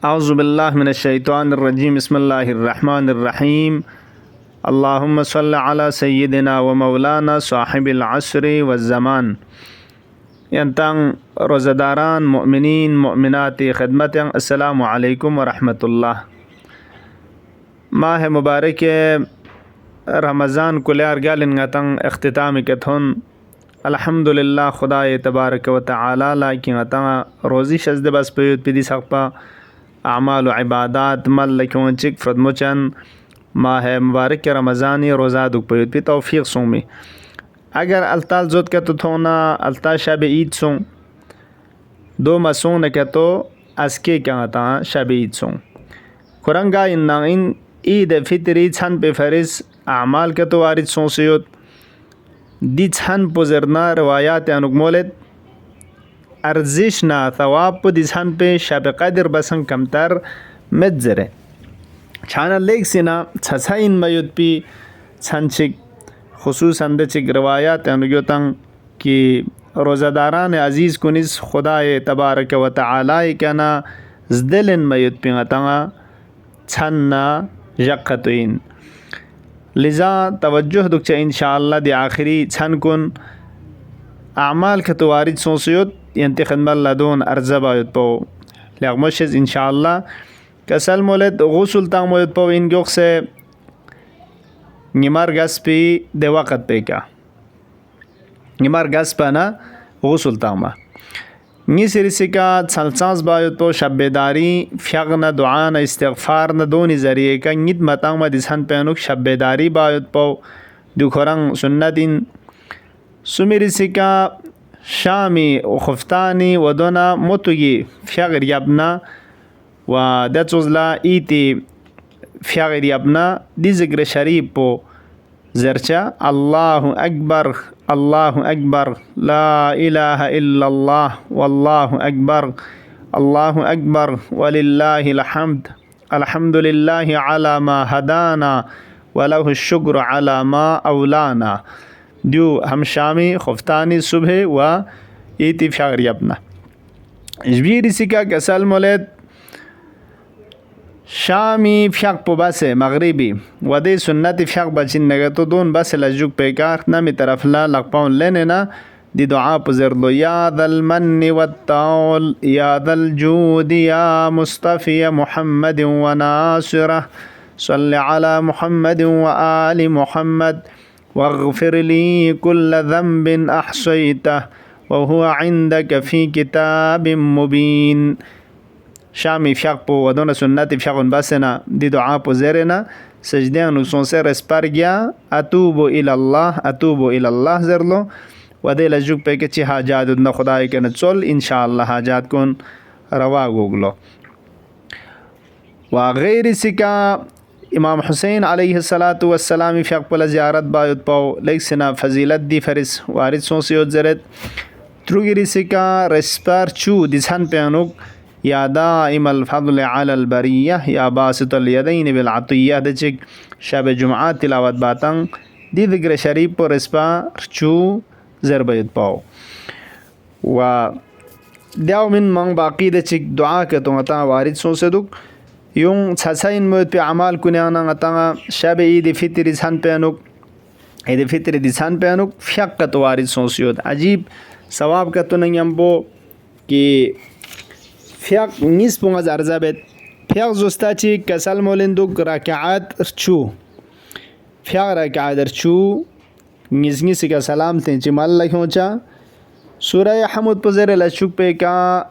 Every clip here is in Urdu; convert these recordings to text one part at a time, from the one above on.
أعوذ بالله من الشيطان الرجيم بسم الله الرحمن الرحيم اللهم صل على سيدنا ومولانا صاحب العصر والزمان. ينتان روزداران مؤمنين مؤمنات خدمت السلام عليكم ورحمة الله. ماه مبارك رمضان كليار قال نغتن اختتام كتهن الحمد لله خدای تبارک و تعالی لکن اتا روزی شزده بس پیود پیدی سقپا اعمال و عبادات مل لکون چک فردموچن ماه مبارک رمضانی روزا دوک پیود پی توفیق سومی. اگر التال زود که تو تونا التا شب عید سون دو مسون که تو اسکی که اتا شب عید سون کرنگا این عید فطری چند به فرز اعمال که تو وارد سون سیود دی چند پوزرنا روایات انگمولت ارزش نا ثواب پو دی چند پی شب قدر بسن کمتر مدزره چانا لیک سینا چھسا این میود پی چند چک خصوصا ده چک روایات انگیو تن کی روزداران عزیز کنیز خدای تبارک و تعالی کنا زدلن میود پی غتنا چند نا جقتوین لذا توجه دکچه انشاءالله دی آخری چند کن اعمال که تو وارد سوسیود ینتی خدمت لدون ارزه باید پو لغمشز انشاءالله کسل مولد غسل تang مولد پو این گوخ سے نمار گس پی دی وقت پی کا نمار گس پا نا غسل تang ما نی سرسی کا چلچانس باید پو شب بیداری فیغن دعان استغفار ندونی ذریعے کا نیت متانگ ما دیسان پینوک شب بیداری باید پو دو خورنگ سنتین سمیرسی کا شامی و خفتانی و دونا متوگی فیغر یبنا و دچوزلا ایتی فیغر یبنا دی ذکر شریف پو زرچا الله اکبر الله اکبر لا اله الا الله والله اکبر الله اکبر ولله الحمد الحمد لله على ما هدانا وله الشكر على ما اولانا دیو هم شامی خفتانی صبح و ایتی فیغر یبنا جبیری سکا کسل مولد شامی فیق پو بس مغربی و دی سنت فیق بچین نگتو دون بس لجوک پیکار نمی طرف لا لقپاون لینے نا دی دعا پو زردلو یا ذا المن والطول یا ذا الجود یا مصطفی محمد و ناصرہ صل علی محمد و آل محمد واغفر لي كل ذنب أحصيته وهو عندك في كتاب مبين. شامی فیق پو ودون سنت فیقون بسنا دی دعا پو زیرنا سجدیان نوسون سے رسپار گیا اتوبو الاللہ زرلو و دی لجوک پہ کچی حاجات ادنا خدای کن چل انشاءاللہ حاجات کن روا گوگلو و غیر سکا امام حسین علیہ السلام فیق پل زیارت باید پاو لیک سنا فضیلت دی فرس وارد سون سیود زرد تروگیری سکا رسپار چو دیسان پیانوک یا دائم الفضل علی البریہ یا باسط الیدین بالعطیہ دچک شب جمعات تلاوت باتنگ دی ذکر شریف پر رسپار چو زربیت پاو و دیو من منگ باقی دچک دعا که تو غتا وارد سون سدوک یون چھسائن موت پہ عمال کنیانا غتا شب عید فطر دیسان پینوک عید فطر دیسان پینوک فیق کا تو وارد سون سیود عجیب ثواب کا تو نہیں ہم بو کہ فیق نیس پونگز ارزا بیت فیق زستا چی کسل مولندوک رکعات ارچو فیق رکعات ارچو نیزنی سکا سلام تین چی مال لکھوں چا سورہ حمد پزر لچوک پہ کا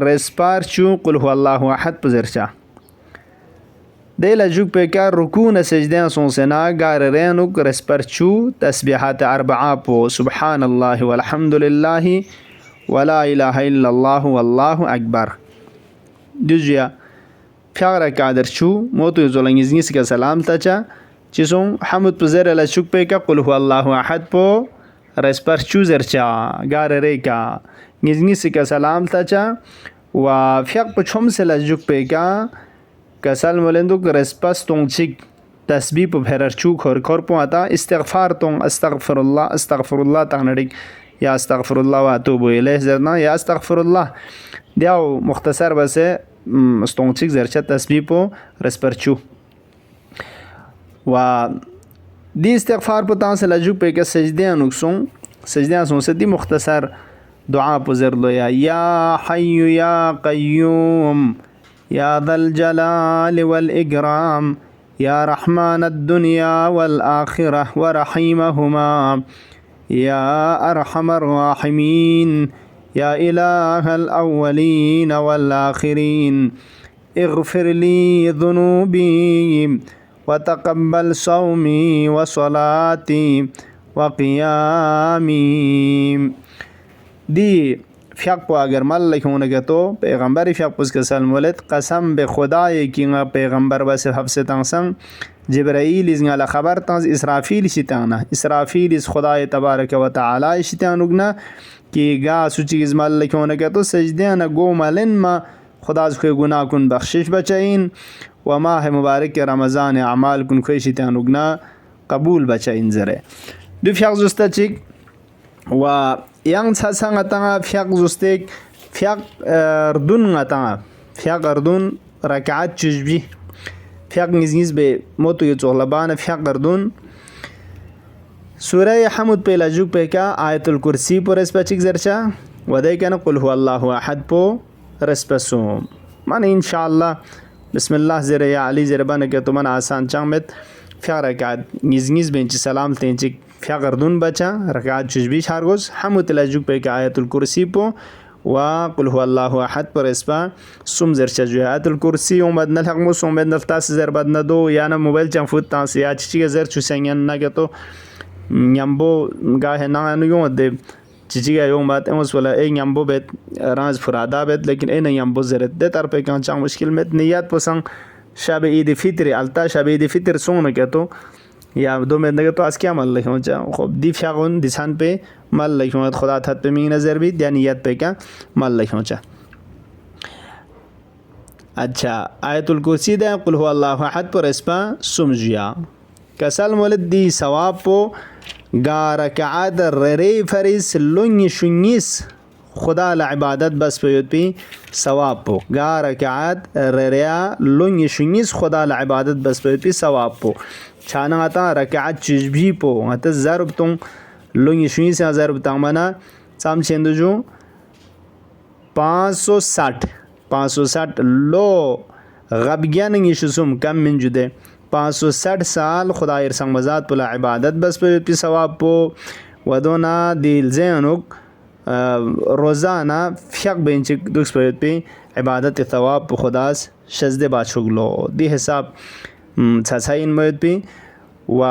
رسپار چو قل هو اللہ احد پزر چا دے لجوک پہ کا رکون سجدین سون سنا گار رینوک رسپار چو تسبیحات اربعا پو سبحان اللہ والحمدللہ ولا اله الا الله والله اکبر دوزیا فیغر کادر چو موتو زولنگیزنی سکا سلام تاچا چیزون حمد پزر لچوک پہ کا قل هو اللہ احد پو رسپر چو زرچا گار ریکا نگیزنی سکا سلام تاچا و فیغ پا چھم سے لچوک پہ کا کسل مولندو که رسپس تون چیک تسبیح پا پھرر چو کور پو آتا استغفار تون استغفر الله تانرک یا استغفر الله و اتوب الیه زرنا یا استغفر الله دیاو مختصر بسه stångtzik zercha tasbih po resperchu و دی استغفار په تاسو لجو په کې سجدیان سون سدي مختصر دعا پزر لو یا حي یا قيوم يا ذا الجلال والإكرام يا رحمن الدنيا والآخرة ورحيمهما يا أرحم الراحمين يا إله الأولين والآخرين اغفر لي ذنوبي وتقبل صومي وصلاتي وقيامي. دی فیق پو اگر ملک ہونے تو پیغمبر فیق پوز کے سلم ولد قسم به خدای کی پیغمبر بس حفظ تنسن جبرائیل از نگا خبر تنس اسرافیل شیطانا اسرافیل از خدای تبارک و تعالی شیطانوگنا کی گا سوچی از ملک ہونے تو سجدیانا گو ملن ما خدا از کوئی گناہ کن بخشش بچائین و ماہ مبارک رمضان اعمال کن کوئی شیطانوگنا قبول بچائین زره. دو فیق زستا چیک و yang tsasa nga tanga fiaq zustek fiaq ردون nga tanga fiaq ردون ركعات چجبی fiaq نزنیز به موتو یه چغلبان fiaq ردون سوره حمد په لجوک په کا آیت الکرسی پر اس پچک زرچا ودای کنه قل هو الله احد پو رسپسوم من ان شاء الله بسم الله زره یا علی زره بانه که تو من آسان چامت fiaq ركعات نزنیز بنچ سلام تنچ فیق ردون بچا رکعات چجبیش هرگز همو تلجوک پی که آیت الکرسی پو و قل هو الله احد پر اسپا سوم زرچا جو آیت الکرسی اومد نلحق موس اومد نفتاس زر بد ندو یا نا موبایل چن فوت تانسی یا چیچی زر چو سنگن نگه تو نیمبو گاه نانو یوم ده چیچی گاه یوم بات اموس ولا ای نیمبو بیت رانز فرادا بیت لیکن ای نیمبو زرد ده تر پی کان چان مشکل میت نیت پسنگ شب عید فطر التا شب عید فطر سونه که تو یا دو مندگه تو از کیا مال لکھوں چا خب دی فیاغون دیسان پہ مال لکھوں خدا تھت پہ می نظر بھی یا نیت پہ کیا مال لکھوں چا. اچھا آیت الکرسی دا قل هو الله احد پر اسپا سمجیا کسل مولد دی ثواب پو گا رکعات ری فرس لنگ شنیس خدا لعبادت بس پیوت پی ثواب پو گا رکعات ریا لنگ شنیس خدا لعبادت بس پیوت پی ثواب پو چانا آتا رکعت چجبی پو آتا ضرب تون لونگی شوئی سے ضرب تامنا سام چندو جو 560 لو غبگیاننگی شسوم کم من جده 560 سال خدا ارسان مزاد پلا عبادت بس پی ثواب پو ودونا دیل زینوک روزانہ فیق بینچک دوکس پی عبادت ثواب پو خداس شزده با شگلو دی حساب تساين مولد بي و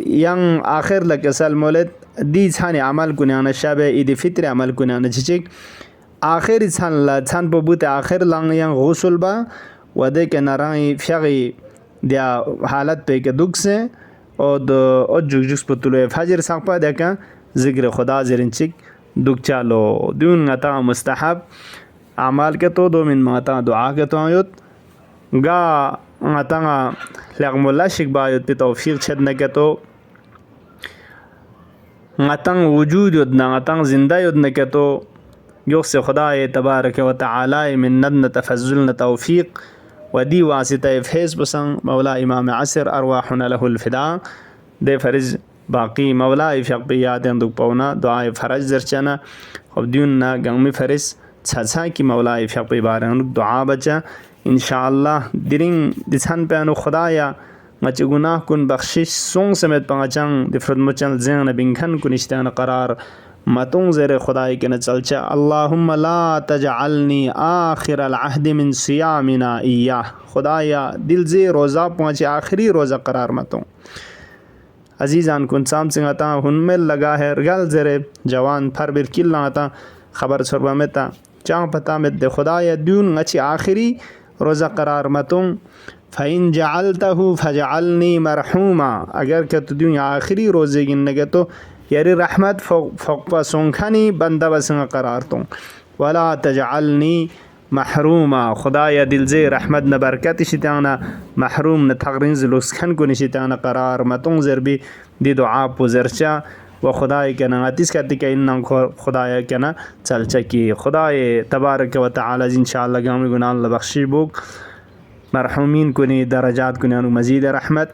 ين آخر لك سال مولد دي ثاني عمل كوني أنا شابه عيد فطر عمل كوني أنا تشيك آخر ثان لا ثان ببوت آخر لان ين غسل با و ده كناراني فيغي ديا حالت بي كدوكسه او دو جوجوس بطلوه فجر ساقپا ديكا ذكر خدا زرنچك دوك چالو دون غطا مستحب عمال کے تو دو من ماتا دعا کے تو آیوت گا غطا لغم الله شک باید پی توفیق چد نکتو غطا وجود یدنا غطا زنده ید نکتو یوکس خدای تبارک و تعالی من ندن تفضلن توفیق و دی واسطه فیض بسن مولا امام عصر ارواحنا له الفداء ده فرز باقی مولا افیق بیاد اندوک پونا دعای فرج زرچنا خب دیوننا گنگمی فرز چھا کی مولا افیق بیبارن دعا بچا انشاءاللہ درین دسان پیانو خدایا مچ گناہ کن بخشش سونگ سمیت پانچان دفرد مچن زین بنکھن کنشتان قرار متون زیر خدای کے نچلچا اللہم لا تجعلنی آخر العہد من صیامنا ایاہ خدایا دل زی روزہ پہنچے آخری روزہ قرار متون عزیزان کن سام سنگتا ہن میں لگا ہے رگل زیر جوان پھر برکل لاتا خبر سربا میں تا چاں پتا میں دے خدایا دیون نچی آخری روزہ قرار متون فَإِن جَعَلْتَهُ فَجَعَلْنِي مَرْحُومًا اگر کہ تو دیون آخری روزے گننے تو یاری رحمت فوق پا سونکھنی بندہ بسنگ قرار توں ولا تجعلنی محروما خدایا دل زی رحمت نہ برکت شتانا محروم نہ تغرین زلوسکھن کو نشتانا قرار متون زر بھی دی دعا پو زرچا و خدای کنه اتیس کتی که این خدای کنه چلچکی خدای تبارک و تعالی ان شاء الله گام گناه الله بخشی بوک مرحومین کنی درجات کنی انو مزید رحمت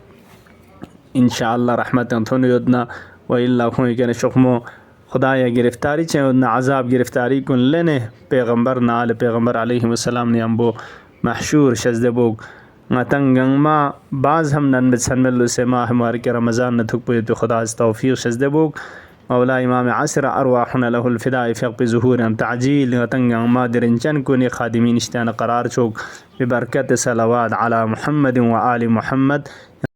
ان شاء الله رحمت انتون یدنا و الا کوئی کنه شخمو خدای گرفتاری چه ودنا عذاب گرفتاری کن لنه پیغمبر نال پیغمبر علیه السلام نیامبو محشور شزده بوک تنگنگ ما بعض هم نن بتسنملو سه ماه مبارک رمضان نتوک بوید خدا از توفیق شزده بوک مولا امام عصر ارواحنا له الفداء فيق بظهور تعجيل تنگنگ ما درنچن کنی خادمین اشتیان قرار چوک ببرکت صلوات على محمد و آل محمد